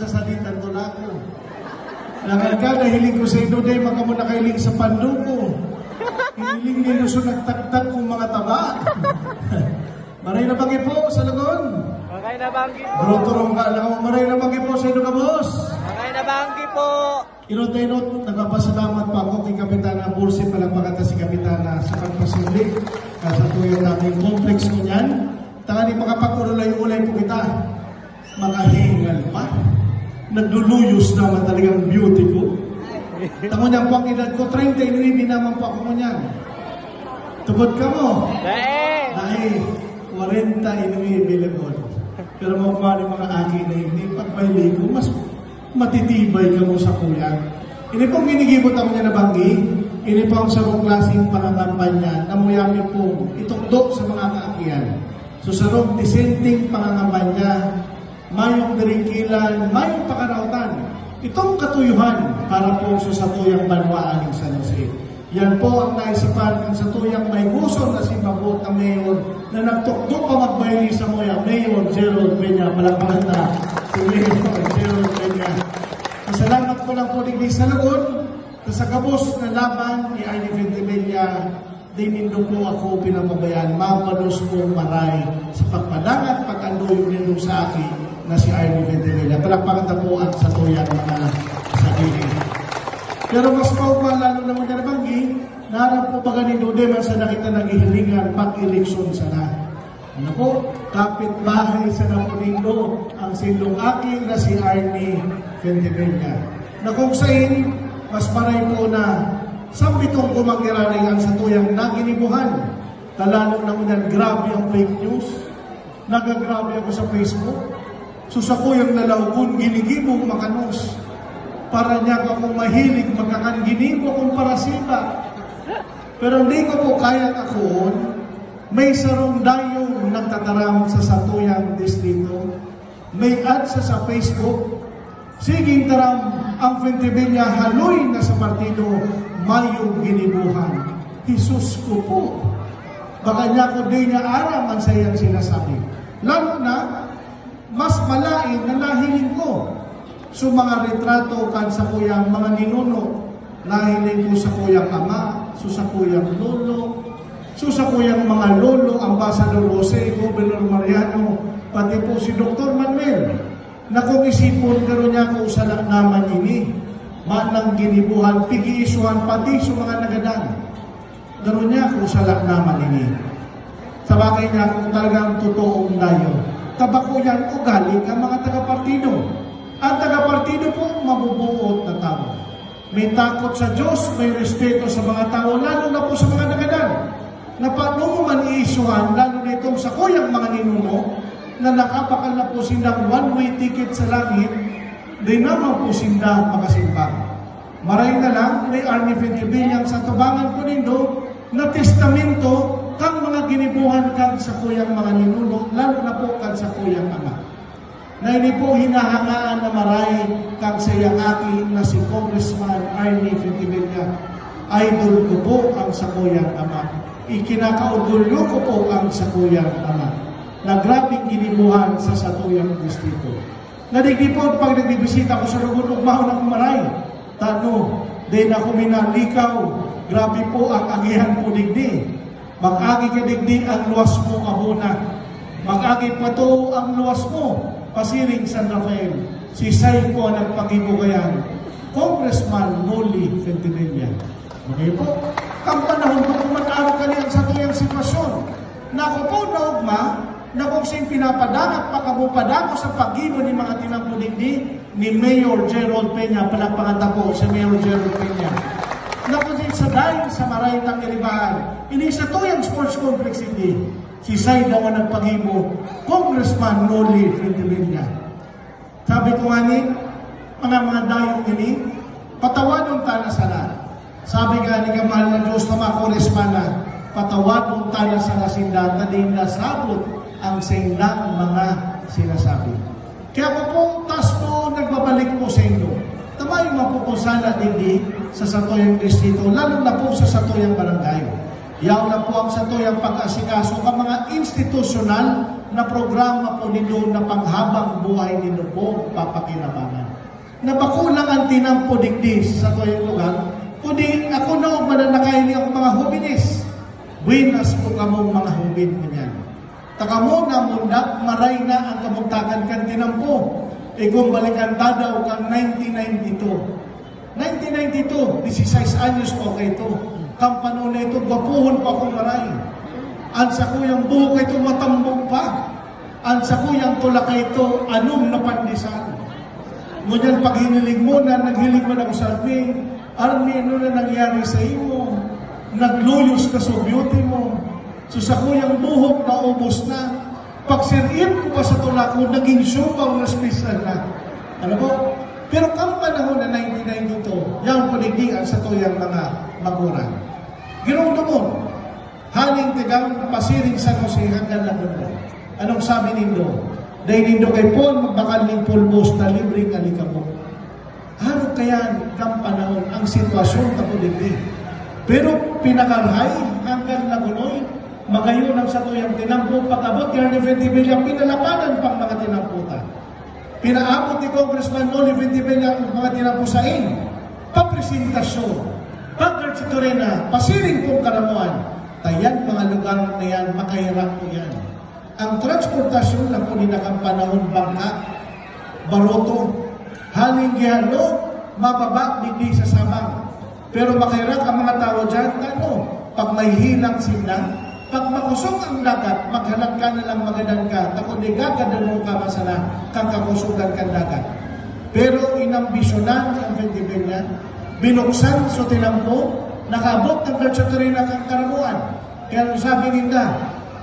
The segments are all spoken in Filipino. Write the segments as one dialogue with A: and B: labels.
A: salitan to na ako. Nakalka, nahiling ko sa ino day, maka mo nakahiling sa panduko. Hiling nino so nagtagtag kong mga taba. Maray na banggi po sa lagon.
B: Maray na banggi po.
A: Bro-turong ka lang, maray na banggi po sa ino ka, boss.
B: Maray na banggi po.
A: Inot, nagpapasalamat pa ako kay Kapitana Bursi, palagpakata si Kapitana sa pagpasuli. Sa tuyo namin complex ko niyan. Tangani makapag-ulay-ulay po kita. Mga hingal pa. Nagduluyos naman talagang beauty ko. Tango niya po ang edad ko, 39 naman po ako mo niyan. Tugod ka mo. Dahil 49 bilibon. Pero mga mga akin na hindi, pag may ligo, mas matitibay ka mo sa kuya. Ini pong ginigibot ako niya na banggi, ini pong sa mga klaseng pangangampanya na muyami pong itukdok sa mga kaakian. So sa rong dissenting pangangampanya, mayong dirikilan, mayong pakarautan. Itong katuyuhan para po sa satuyang banwaan ng San Jose. Yan po ang naisipan ng satuyang may gusto na si Mabot na Mayor na nagtukdok pa magbayli sa moya, Mayor Gerald Peña, palakpakan na si Mayor Gerald Peña. Masalamat ko lang po digdi sa lagon, sa kabos na laban ni Arnie Ventimiglia, dinindo po ako pinamabayan, mapalos po maray sa pagpadangat, pagkandoyo nindo sa akin na si Arnie Ventimiglia. Palakpakan na po ang satuyang mga sarili. Pero mas paupa, lalo naman na nabanggi, naharap po ba ganito din sa nakita ng ihilingan pag-eleksyon sana. Ano po, kapit-bahay sa Napolindo ang silong aking na si Arnie Ventimiglia. Na kung sa'in, mas maray po na sambitong kumangiraning ang satuyang naginibuhan. Talalo naman yan, grabe ang fake news. Nagagrabe ako sa Facebook. Susakuyang nalawgun, ginigibong makanos. Para niya akong mahilig, magkakanginimo akong parasita. Pero hindi ko po kaya ako, may sarong dayong nagtataram sa satuyang distrito. May ads sa Facebook. Siging taram ang Ventimiglia haloy na sa partido, mayong ginibuhan. Jesus ko po. Baka niya ko din niya araman sa iyang sinasabi. Lalo na, mas malain na nahiling ko. So mga retrato kan sa kuyang mga ninuno, nahiling ko sa kuyang ama, so sa kuyang lolo, so sa kuyang mga lolo, Ambassador Jose, Governor Mariano, pati po si Dr. Manuel, na kung isipon karon niya ko sa naman ini, manang ginibuhan, pigi-isuhan, pati sa mga nagadan. Karon niya ko sa naman ini. Sa bagay niya kung talagang totoong dayo. Tabako yan o galing ang mga taga-partido. Ang taga-partido po, mabubuot na tao. May takot sa Diyos, may respeto sa mga tao, lalo na po sa mga nagadan. Na paano mo man iisuhan, lalo na itong sa kuyang mga ninuno, na nakapakal na po silang one-way ticket sa langit, di naman po sila makasimpang. Maray na lang, may Arnie Ventimiglia sa tubangan ko nindo, na testamento kang mga ginibuhan kang sa kuyang mga ninuno, lalo na po kang sa kuyang ama. Na hindi po hinahangaan na maray kang sayang akin na si Congressman Arnie Ventimiglia. Idol ko po ang sakuyang ama. Ikinakaudulyo ko po ang sakuyang ama. Na grabing ginibuhan sa satuyang distrito. Nadigdi po pag nagbibisita ko sa lugon ugmahon ng maray. Tano, din ako minalikaw. Grabe po ang agihan po digdi. Mag-agi ka digdi ang luwas mo abuna. Mag-agi pa to ang luwas mo. Pasiring San Rafael, si Say po ang nagpagibugayan, Congressman Noli Ventimiglia. Okay po, ang panahon po kung mag-araw ka niyan sa tuyang sitwasyon, na ako po naugma, na kung siyang pinapadangat, pakabupadako sa pagibo ni mga tinampunig ni Mayor Gerald Peña, palagpanganta po si Mayor Gerald Peña. Na kung sa dahil sa maray ng iribahan, ini sa tuyang sports complex hindi, si Say daw ang nagpagibo, Congressman Noli Ventimiglia. Sabi ko nga ni, mga dayong ini, patawadong tana sana. Sabi nga ni kamahal na Diyos na mga Congressman, patawadong tana sana sinda, na din nasabot ang sindang mga sinasabi. Kaya ko po, tas po, nagbabalik po sa inyo. Tamay mapupusala din sa satuyang distrito, lalo na po sa satuyang barangay. Yaw na po ang sa tuyang pag-asikaso ka mga institusyonal na programa po ninyo na panghabang buhay ninyo po papakinabangan. Napakulang ang tinampo digdis sa tuyang lugar, kundi ako na mananakay niya ang mga hubinis. Buenas po kamong mga hubin kanyan. Takamo na mundak, maray na ang kamuntakan kan tinampo. Kung balikan tadaw kang 1992. 1992, 16 anyos po kayo ito. Kampano na ito, gwapuhon pa akong maray. Ansa ko yung buhok ito matambong pa. Ansa ko yung tulak ito, anong napandisan. Ngunyan pag hinilig mo na, naghilig mo na sa amin, Army, ano na nangyari sa iyo? Nagluyos ka sa beauty mo. So sa kuyang buhok na ubos na. Pag sirip ko pa sa tulak mo, naging syupaw na special na. Ano po? Pero kang panahon na 1992, yung panigian sa tuyang mga maguran. Ginong dumon, haling tigang pasiring San Jose hanggang Laguna. Anong sabi nindo? Dahil nindo kay Paul, magbakaling pulbos na libreng alikabok. Ano kaya kang panahon ang sitwasyon na kuliglig? Pero pinakarhay hanggang Lagunoy, magayon ang sa tuyang tinampo, pag-abot kaya ni Ventimilla, pinalapanan pang mga tinamputan. Pinaabot ni Congressman Noli Ventimilla ang mga tinampo sa papresentasyon. Pagkartsitorena, pasiring pong karamuan, tayan mga lugar na yan, makahirap po yan. Ang transportasyon na po ninakang panahon bangka, baroto, haling gihalo, mababa, hindi sa sabang. Pero makahirap ang mga tao dyan, ano, pag may hilang sila, pag makusog ang dagat, maghanap ka na lang magadan ka, tapos di gagadan mo ka masala, kakakusugan ka dagat. Pero inambisyonan ang Ventimilla, binuksan sa tinampo, nakabot ng Kartsatorena kang karamuan. Kaya sabi ninda,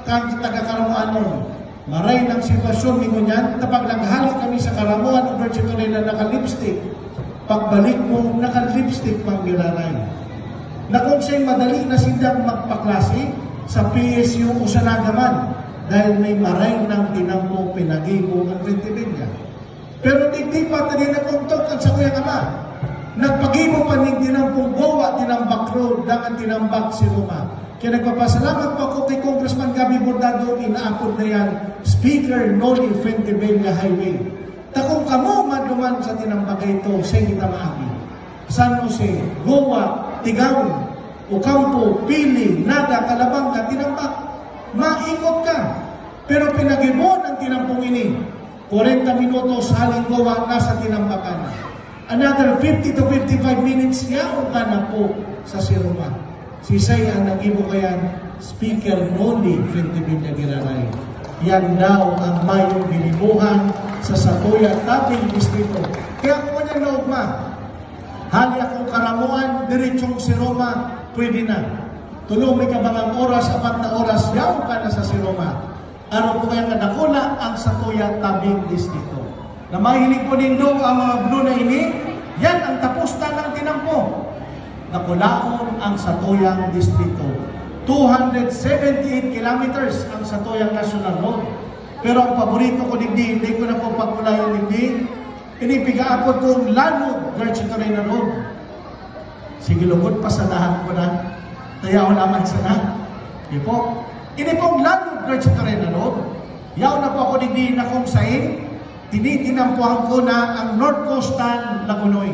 A: kang taga-karamuan nun, maray ng sitwasyon ni Ngunyan, tapag naghalik kami sa karamuan ng Kartsatorena naka-lipstick, pagbalik mo, naka-lipstick pang giraray. Na kung siya'y madali na sindang magpaklase sa PSU o sa Nagaman, dahil may maray ng tinampo pinagibo ang Ventimilla. Pero hindi pa tali na kumtok ang sa kuyang ama. Nagpagibo pa ning tinampong Goa, tinambak road, dangan tinambak si Roma. Kaya nagpapasalamat po ako kay Congressman Gabi Bordado, inaapod na yan, Speaker Noli Ventimilla Highway. Takong kamo maduman sa tinambakay ito, sa kita maagi. San Jose, Goa, Tigaon, Ocampo, Pili, Naga, Calabanga, tinambak. Maikot ka. Pero pinagibo ng tinampong ini, 40 minutos haling Goa, nasa tinambakan. Another 50 to 55 minutes yaon ka na po sa Siroma. Si Say ang nag-ibo kayan, Speaker Noli Ventimilla Giraray. Yan daw ang mayong binibuhan sa Satuya Tabing Distrito. Kaya kung kanya naugma, hali akong karamuan, diretsong Siroma, pwede na. Tulong may kabangang oras, 4 na oras, yaon ka na sa Siroma. Ano po kaya kadakula ang Satuya Tabing Distrito. Na mahilig po nindo ang mga blue na ini, yan ang tapos na ng tinampo. Nakulaon ang Satuyang Distrito. 278 kilometers ang Satuyang National Road. Pero ang paborito ko hindi ko na po pagkulayan hindi. Inipigaapod kong Lanod, Garchitorena Road. Sige lugod pa sa lahat ko na. Tayaw naman sana. Hindi po. Ini pong Lanod, Garchitorena Road. Yaw na po ako hindi na kung sain. Tinitinampuhan ko na ang North Coastal Lagunoy.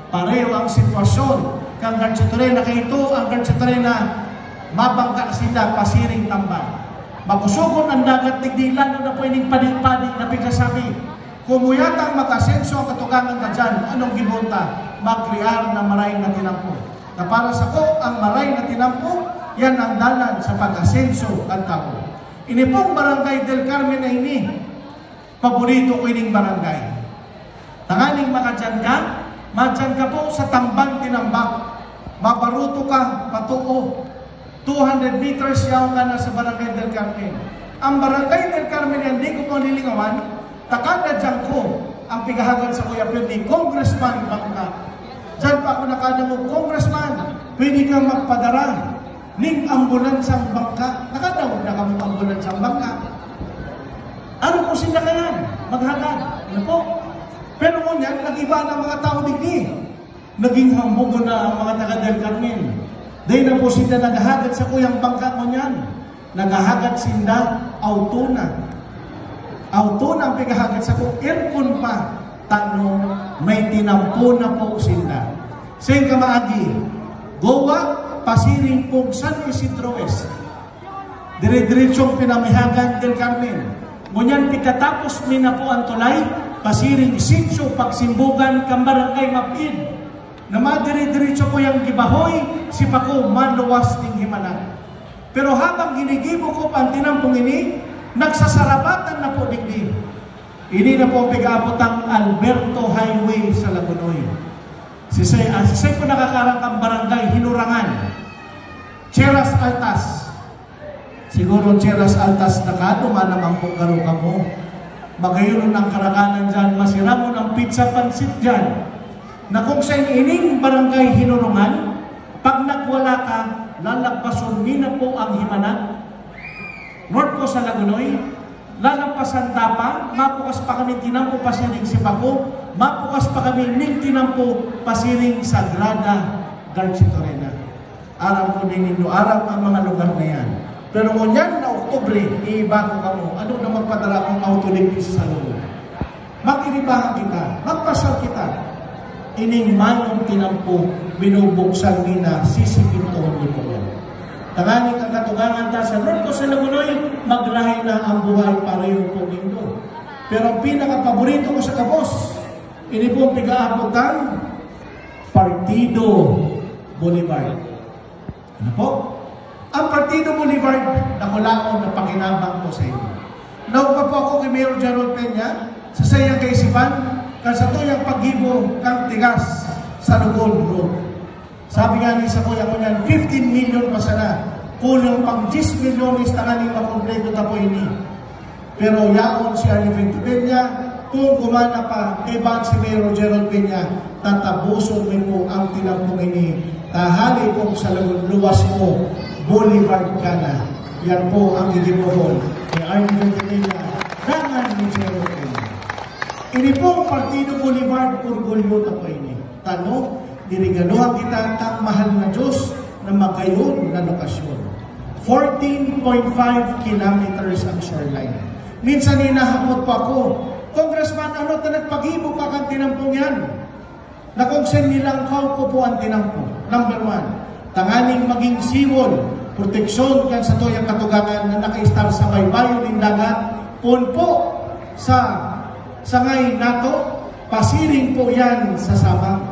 A: Pareho ang sitwasyon. Kang Garchitorena kay ito, ang Garchitorena, mabangka sila, pasiring tambal. Magusugon ang dagat, tigdilan na pwedeng panig-panig na pagkasabi. Kumuyatang makasenso ang katukangan ka dyan, anong gibunta? Magkriar na maray na tinampo. Na para sa ko, ang maray na tinampo, yan ang dalan sa pag-asenso ang tao. Ini pong Barangay del Carmen na ini, paborito ko ining barangay. Tanganing makadyan ka, madyan ka po sa tambang tinambak. Mabaruto ka, patuo. 200 meters yaw ka na sa Barangay del Carmen. Ang Barangay del Carmen, hindi ko po nilingawan, takada dyan ko ang pigahagan sa Kuya Pwede, Congressman Bangka. Dyan pa ako nakadamo, Congressman, pwede kang magpadara ning ambulansang Bangka. Nakadawag na kami ambulansang Bangka. Ano po sila kayan? Maghagad. Ano po? Pero ngunyan, nag-iba ng mga tao digdi. Naging hambugo na ang mga taga del Carmen. Dahil na po sila nagahagad sa kuyang bangka mo niyan. Nagahagad sinda, autona. Autona ang pigahagad sa kuyang aircon pa. Tanong, may tinampo na po sinda. Sayang kamaagi, Goa, pasiring po San Isidro West. Dire-diretsong pinamihagan del Carmen. Ngunyan pikatapos mi na po ang tulay, pasiring Isidro, pagsimbugan, kambarangay Mapid. Na madire-diretso po yung gibahoy, si Paco maluwas ng himana. Pero habang ginigibo ko pa ang tinampong ini, nagsasarabatan na po digdi. Ini na po ang pag-aabot ang Alberto Highway sa Lagunoy. Sisay po nakakarang ang barangay Hinurangan. Cheras Altas. Siguro Cheras Altas nakaduma naman po karuka mo. Magayon ng karakanan dyan, masira mo ng pizza pansit dyan. Na kung sa ining barangay Hinurungan, pag nagwala ka, lalagpason na po ang himana. North po sa Lagunoy, lalampasan tapa, mapukas pa kami tinampo pasiring si Paco, mapukas pa kami ning tinampo pasiring Sagrada Garchitorena. Aram ko din nindo, aram ang mga lugar na yan. Pero ngunyan na Oktubre, iiba ko mo, ano na magpadala kong autoligis sa loob? Mag-inibahan kita, magpasal kita. Ining manong tinampo, binubuksan nina, sisipintoon niyo po yan. Tanganing ang katugangan ta sa North ko sa Lagunoy, maglahi na ang buhay pareho po nindo. Pero ang pinaka-paborito ko sa kabos, ini po ang piga-abutan, Partido Boulevard. Ano po? Ang Partido Boulevard, nakulaon na pakinabang po sa inyo. Naupa po ako kay Mayor Gerald Peña, sa sayang kaisipan, kasi ito yung pag-ibo kang tigas sa Lugol Road. Sabi nga ni sa kuya ko niyan, 15 million pa sana. Kulang pang 10 million is tanganing makompleto na po ini. Pero yaon si Arnivento Peña, kung kumana pa, ibang si Mayor Gerald Peña, tatabuson mo po ang tinampong ini. Tahali po sa luwas mo, Boulevard ka na. Yan po ang igibohon ni Arnivento Peña, dangan ni Gerald Peña. Ini po Partido Boulevard, orgulyo na po ini. Tanong, dirigaluhan kita ang mahal na Diyos na magayon na lokasyon. 14.5 kilometers ang shoreline. Minsan hinahamot pa ako, Congressman, ano na nagpag-ibo ka kang tinampong yan? Na kung saan nilangkaw ko po ang tinampong. Number 1, tanganing maging siwol, proteksyon kan sa tuyang katugangan na naka-star sa baybayon ng dagat, po sa sangay nato, pasiring po yan sa Sabang.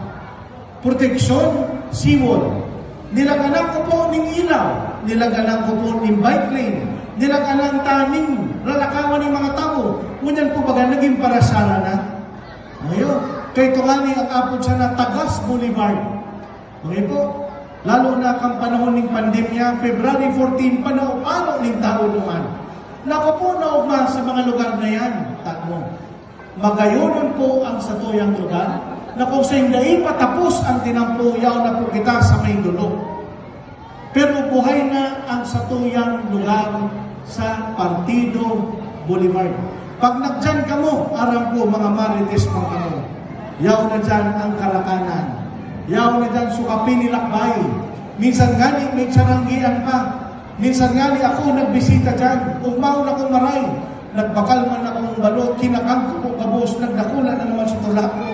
A: Proteksyon, siwol. Nilaganan ko po ng ilaw, nilaganan ko po ng bike lane, nilaganan taning lalakawan ng mga tao. Ngunyan po baga naging parasara na. Ngayon, kay tungani ang apod siya na Tagas Boulevard. Okay po, lalo na kang panahon ng pandemya, February 14, panao-pano ng tao naman. Nako po naugma sa mga lugar na yan, tanong. Magayonon po ang satuyang lugar na kung sa hindi patapos ang tinampo, yaw na po kita sa may dulo. Pero buhay na ang satuyang lugar sa Partido Boulevard. Pag nagdyan ka mo, aram po mga marites pang kamo, yaw na dyan ang Kalakanan, yaw na dyan Sukapin ni Lakbay. Minsan nga ni may saranggian pa, minsan nga ni ako nagbisita dyan, umahon akong maray. Nagbakal man akong balot, kinakang ko po kabos, nagdakula na naman sa tulak ko.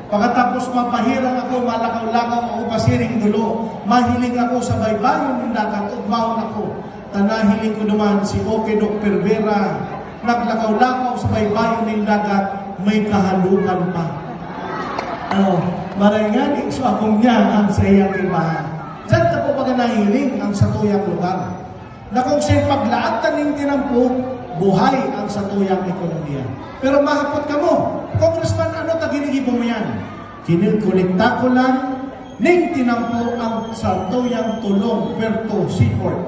A: Pagkatapos mapahirang ako, malakaw-lakaw ako pasiring dulo. Mahiling ako sa baybayon ng dagat, ugmaon ako. Tanahiling ko naman si Okedok Pervera. Naglakaw-lakaw sa baybayon ng dagat, may kahalukan pa. Marangaling so akong niya ang sa iyang ibahan. Diyan na po baga nahiling ang satuyang lugar. Na kung siya'y paglaatan ng tinampo, buhay ang satuyang ekonomiya. Pero mahapot ka mo, Congressman, ano ta ginigibo mo yan? Kinilkulikta ko lang, ning tinampo ang satuyang tulong, Puerto Seaport.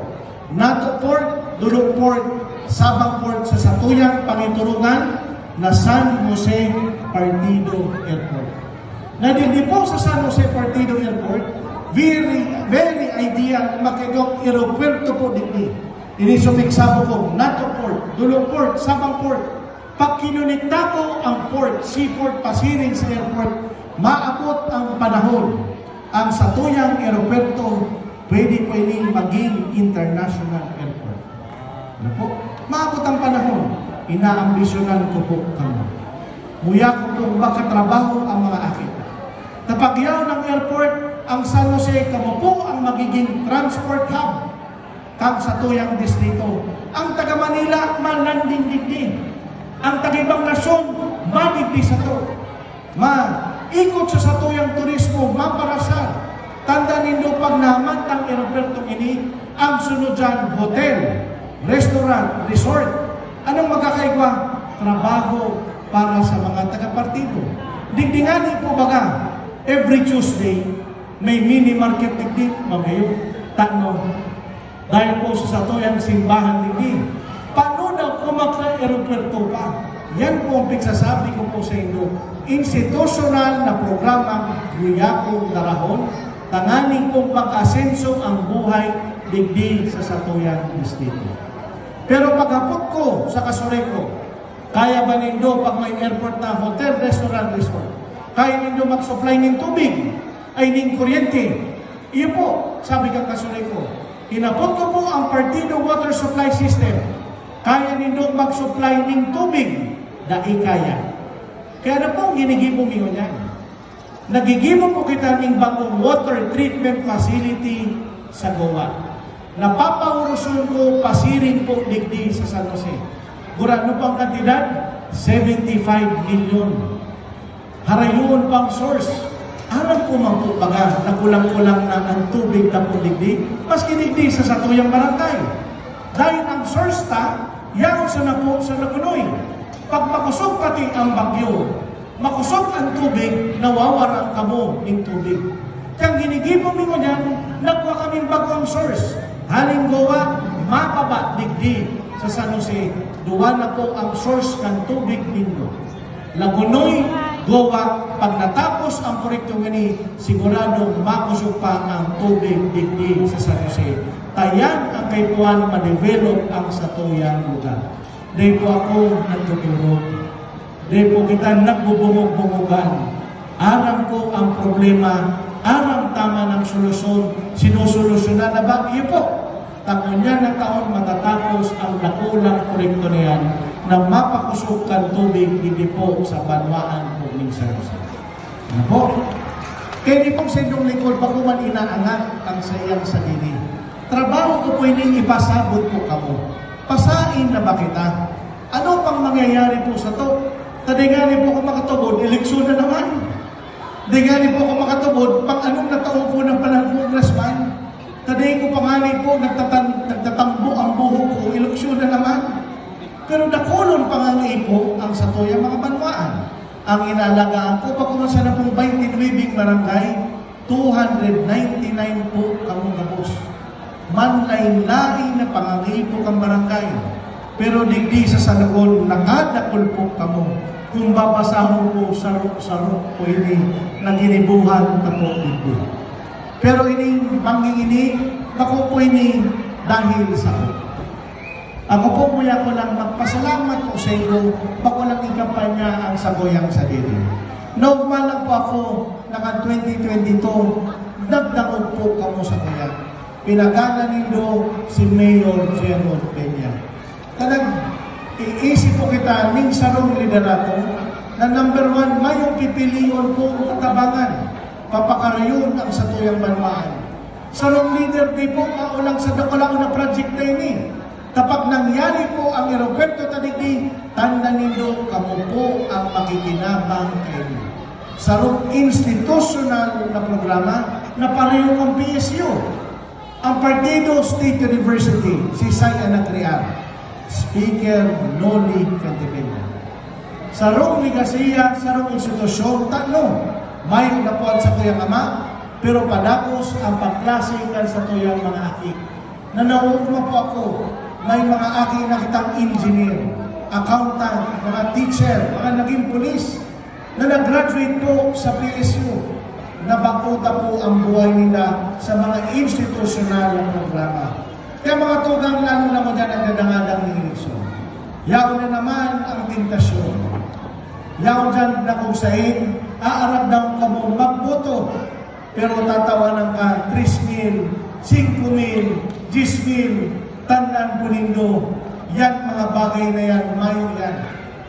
A: Nato Port, Dulo Port, Sabang Port sa satuyang pangiturungan na San Jose Partido Airport. Nadindi po sa San Jose Partido Airport, very ideal makikong aeropuerto po din. Inisumiksabo ko, Nato Port, Dulo Port, Sabang Port. Pag kinunikta ko ang port, seaport, pasiring sa airport, maabot ang panahon. Ang satuyang aeropuerto pwede maging international airport. Ano po? Maabot ang panahon, inaambisyonan ko po kamo. Muya ko po makatrabaho ang mga akit. Napagyaw ng airport, ang San Jose kamo po ang magiging transport hub kag sa tuyang distrito. Ang taga Manila, malanding digdi. Ang taga-ibang nasyon, madigdi sa to. Ikot sa tuyang turismo, maparasal. Tanda ninyo pag naman ang aeroporto ini, ang sunod dyan, hotel, restaurant, resort. Anong magkakaigwa? Trabaho para sa mga taga-partido. Digdingani po baga, every Tuesday, may mini market digdig, mamayo, tanong. Dahil po sa tuyang simbahan digdig, paano daw kumaka-aeroporto pa? Yan po ang pigsasabi ko po sa inyo. Institutional na programa, Guyakong Darahon, tanganing pong pag-asenso ang buhay digdi sa Satuyan Distrito. Pero paghapot ko sa Kasureko, kaya ba nindo pag may airport na hotel, restaurant, resort? Kaya nindo mag-supply ng tubig, ay ng kuryente? Iyo po, sabi kang Kasureko, hinapot ko po ang Partido Water Supply System. Kaya nindo mag-supply ng tubig, dahil kaya. Kaya na po, ginigibong inyo yan. Nagigibong po kita ng bagong water treatment facility sa Goa. Napapaurusun ko, pasirin po digdi sa San Jose. Gurano pang kantidad? 75 million. Harayon pang source. Alam ko man po baga, nakulang-kulang na ang tubig na po digdi, maski digdi sa Satuyang Barangay. Dahil ang source ta, yaw sa na po sa Lagunoy. Pag makusog pati ang bagyo, makusog ang tubig, nawawarang kamo ng tubig. Kaya ginigibong mo niyan, nagwa kaming bagong source. Haling Goa, mapaba digdi sa San Jose. Duwa na po ang source ng tubig ninyo. Lagunoy, Goa, pag natapos ang proyektong ini, sigurado makusog pa ang tubig digdi sa San Jose. Tayan ang kaipuan ma-develop ang satuyang lugar. Dahil po ako nagtuturo. Dahil po kita nagbubungog-bungogan. Aram ko ang problema, aram tama ng solusyon, sinusolusyonan na ba? Iyo po. Taon niya na taon matatapos ang nakulang proyekto niyan na mapakusok ang tubig hindi po sa banwaan po ng San Jose. Ano po? Kaya di pong sa inyong likod, bago man inaangat ang sayang sarili. Trabaho ko po hindi ipasabot po kamo. Pasain na ba kita? Ano pang mangyayari po sa to? Tadigani po ako makatubod, eleksyon na naman. Tadigani po ako makatubod, pang anong nataon po ng panag-congressman? Tadigani ko panganay po, nagtatambo ang buho ko, eleksyon na naman. Pero nakulong panganay po ang Satuya mga banwaan. Ang inalagaan ko, pagkumasa na pong 29 barangay, 299 po kamong gabos. Manlain-lain na pangangipok ang barangay. Pero digdi sa Salagon, nakadakol po kamo. Kung babasahon po, sarok-sarok po ini, nang inibuhan na po digdi. Pero ini, bangging ini, ako po ini, dahil sa ako. Ako po muya ko lang magpasalamat po sa inyo, bako lang ikampanya ang sagoyang sarili. Naugmalang po ako, naka 2022, dagdagod po kamo sa kuya. Pinagana nindo si Mayor Jerome Peña. Iisip po kita ning sarong liderato na number 1, mayong pipiliyon po katabangan. Papakarayon ang Satuyang Banwaan. Sarong leader di po kaulang sa dakulang na project na ini. Kapag nangyari po ang aeroporto tadigdi, tanda nindo kamo po ang makikinabang kayo. Sarong institutional na programa na pareho ang PSU. Ang Partido State University, si Saya Nagriar, Speaker Noli Cantipena. Sarong ligasiya, sarong institusyon, tatlo, may napuan sa tuyang ama, pero padakos ang pagklasikan sa tuyang mga aki. Nanauuma po ako, may mga aki na kitang engineer, accountant, mga teacher, mga naging pulis, na nag-graduate po sa PSU. Nabakuta po ang buhay nila sa mga institusyonal na programa. Kaya mga tugang lalo na mo dyan ang dadangadang ni Hilson. Yaw na naman ang tentasyon. Yaw dyan na kung sa'in, aarap daw ka mo magboto. Pero tatawanan ka, 3,000 5,000, 10,000, tandaan po nindo, yan mga bagay na yan, mayo yan.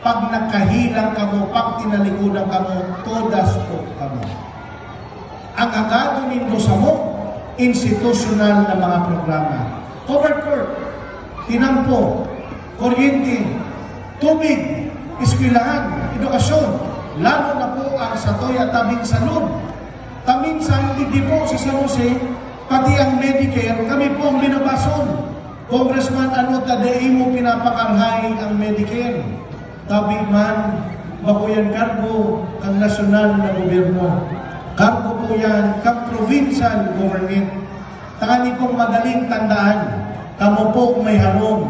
A: Pag nagkahilang ka mo, pag tinalikudan ka mo, todas po ka mo. Ang agado nindo sa mo, institutional na mga programa. Overcourt, tinampo, kuryente, tubig, eskwelahan, edukasyon, lalo na po ang Satoy at Tabing Salud. Taminsan, hindi po sa San Jose, pati ang Medicare, kami po ang binabason. Congressman, ano tadai mo pinapakarhay ang Medicare? Tabi man, bakuyan kargo ang nasyonal na gobyerno. Kargo po yan, kap-provincial government. Takani pong madaling tandaan, kamo po may harong.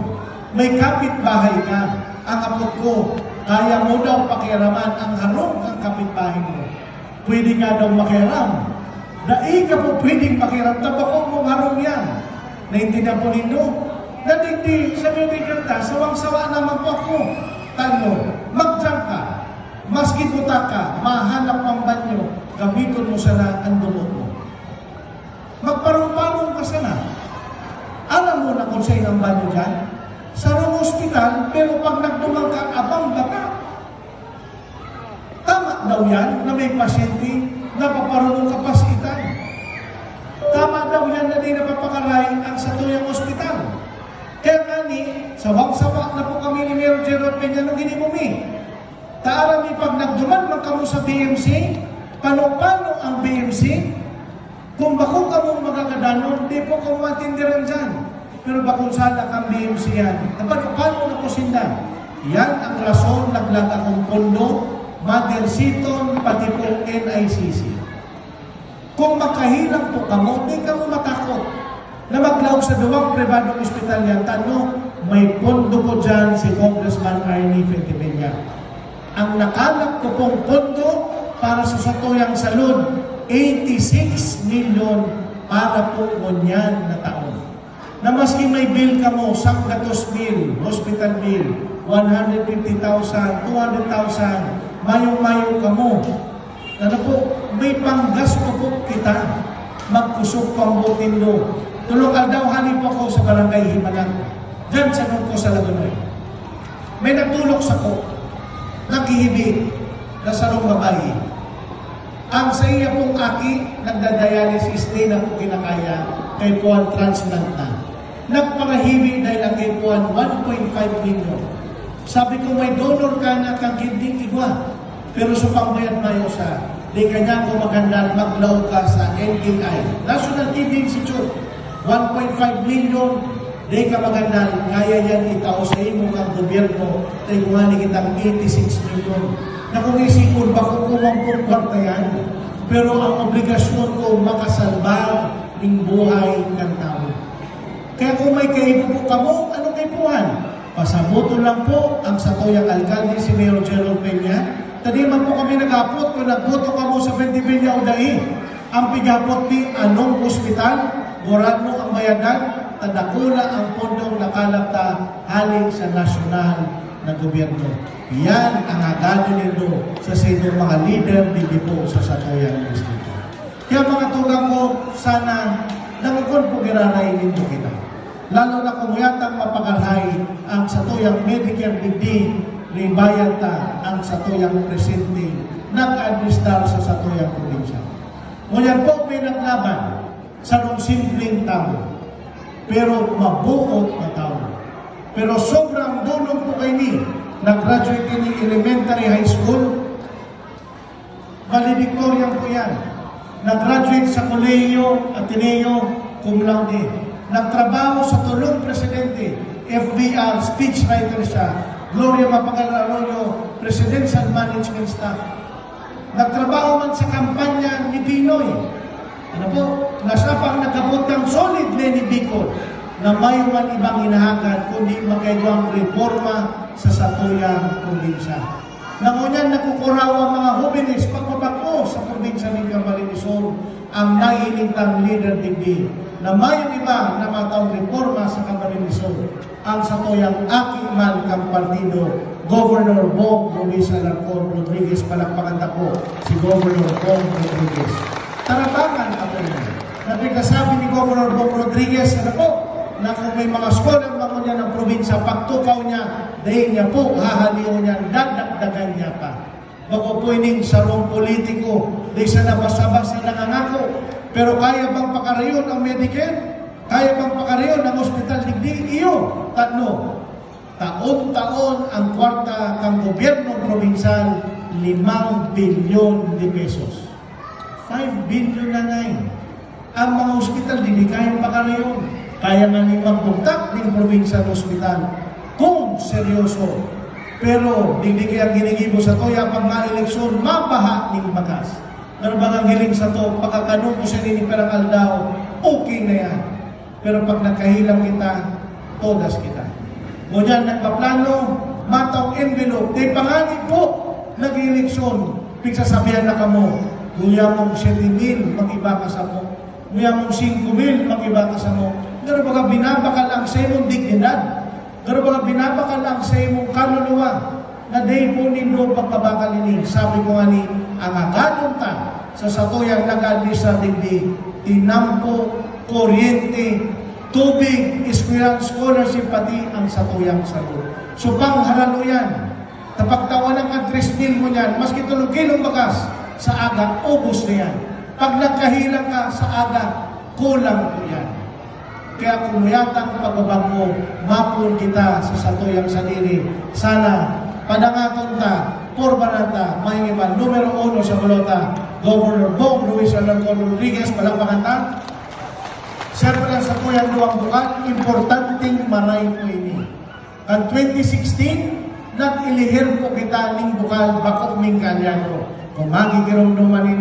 A: May kapitbahay ka, ang apot ko, kaya mo daw pakiaraman ang harong ang kapitbahay mo. Pwede nga daw makiaram. Dai ka po pwedeng makiaram, tabakong mong harong yan. Naintindihan po ninyo? Natindi sa medical ta, sawang-sawa naman po ako. Tano, magdyan ka, maski puta ka, mahanap ang banyo, gamitin mo sana ang dumot mo. Magparong-parong ka sana. Alam mo na kung sa'yo ang banyo dyan? Sa hospital, pero pag nagdumang ka, abang baka. Tama daw yan na may pasyente na paparunong kapasitan. Tama daw yan na di napapakarain ang Satuyang Hospital. Kaya kani, sawang-sawa na po kami ni Mayor Gerald Peña nung ginimumi. Taarami pag nagduman man kamo sa BMC, paano ang BMC? Kung bako kamo magagadanon, di po kamo matindiran dyan. Pero bakong sada kang BMC yan. Paano na po sinda? Yan ang rason naglag akong pondo, Mother Seaton, pati po NICC. Kung makahilang po kamo, di kamo matakot na maglaw sa duwang pribadong ospital yan. Tanong, may pondo ko dyan si Congressman Arnie Fentibella. Ang nakalap ko pong pondo para sa Satuyang Salud, 86 million para po ngunyan na taon. Na maski may bill ka mo, Sanggatos bill, hospital bill, 150,000, 200,000, mayong-mayo ka mo. Ano po, may panggas po po kita, magkusog ko ang butindo. Tulungan daw, halip ako sa barangay Himalang. Diyan sa ko sa Lagunoy. May nagtulok sa ko, nakihibi, na sarong babae. Ang sa iya pong aki, nagdadialysis, di na po kinakaya, kay Puan transplant na. Nagparahibi dahil ang kay Puan 1.5 million. Sabi ko, may donor ka na kang kidney igwa. Pero sa pangbayad mayo sa, di kanya ko magandang maglaw ka sa NKI. National Kidney Institute, 1.5 million, di ka magandang, kaya yan itaw sa imo ng gobyerno, tayo kumani kitang 86 million. Na kung isipon, bako kumang kwarta yan, pero ang obligasyon ko makasalba ng buhay ng tao. Kaya kung may kaibo po kamo, anong kaipuhan? Pasabuto lang po ang Satuyang Alcalde, si Mayor Gerald Peña. Tadi man po kami nag-apot, kung nagboto ka mo sa Fentibella o Dai, ang pigapot ni anong ospital, goran mo ang bayadan, tadakula ang pondong nakalapta haling sa nasyonal na gobyerno. Yan ang agado nito sa sinong mga leader dito po sa Satuyang Distrito. Kaya mga tugang ko, sana nangagon po giraray nito kita. Lalo na kung yatang mapagalhay ang Satuyang Medicare digdi ni bayan ta ang Satuyang Presidente nag-administrar sa Satuyang Probinsya. Ngunyan po may naglaban sa nung simpleng tao, pero mabuot na tao. Pero sobrang dulong po kayo ni nag-graduate ni elementary high school, valedictorian po yan. Nag-graduate sa Colegio Ateneo cum laude. Nagtrabaho sa tulong presidente, FBR, speechwriter siya, Gloria Mapagal Arroyo, presidential management staff. Nagtrabaho man sa kampanya ni Pinoy. Ano po? Nasa pang nagabot ng solid Lenny Bicol na may man ibang inahagan kundi magkaibang reforma sa Satuyang Probinsya. Nangunyan nakukurawa mga hobinis pagpapako sa probinsya ng Camarines Sur ang naiinintang leader digdi na may iba na matawang reforma sa Camarines Sur ang Satuyang akiman kang partido, Governor Bong Luis Alarcon Rodriguez, palakpakan po si Governor Bong Rodriguez. Tarabangan ako niya. Nagkasabi ni Governor Bong Rodriguez, ano po, na kung may mga scholar mga niya ng probinsya, pagtukaw niya, dahil niya po, hahaliw niya, dadagdagan niya pa. Bago po ining sarong politiko, dahil sa nabasa-basa nangangako, pero kaya bang pakarayon ang Medicare? Kaya bang pakarayon ang hospital digdi? Iyo, tatlo. Taon-taon ang kwarta ng gobyernong probinsal, 5 bilyon de pesos. 5 bilyon na ngayon. Ang mga hospital, hindi kaya pakarayon. Kaya nga ni magbuktak ng probinsya ng hospital. Kung seryoso. Pero, hindi kaya ginigibo sa toya pag ma-eleksyon, mabaha ng bakas. Pero bang ang hiling sa to, pagkakanong ko siya niniperakal daw, okay na yan. Pero pag nakahilang kita, todas kita. Ngunyan, nagpaplano, matang envelope, di panganin po, nag-eleksyon, pigsasabihan na kamo, kuya mong 7,000, mag-iba ka sa mo. Kuya mong 5,000, mag-iba ka sa mo. Pero baga binabakal ang sa imong dignidad. Pero baga binabakal ang sa imong kaluluwa, na day po nindo pagpabakal ini. Sabi ko nga ni, ang agadunta sa satuyang nag-alisa digdi, tinampo, kuryente, tubig, eskwelahan, scholarship, pati ang satuyang sagot. So pangharalo yan. Kapag tawanan ka 3,000 mo yan, maski 3 kilong bagas, sa aga, ubos na yan. Pag nagkahilang ka sa aga, kulang po yan. Kaya kung yatang pagbabago, mapun kita sa satuyang sarili. Sana, panangaton ta, porbanata, mahingiman, numero 1 sa balota, Governor Bong Luis Alarcon Rodriguez, palakpakan ta. Siyempre lang sa tuyang luwang bukan, importanteng maray po ini. Ang 2016, nag-ilihir po kita ning bukal bako ming kalyan ko. Kung magigirong numanin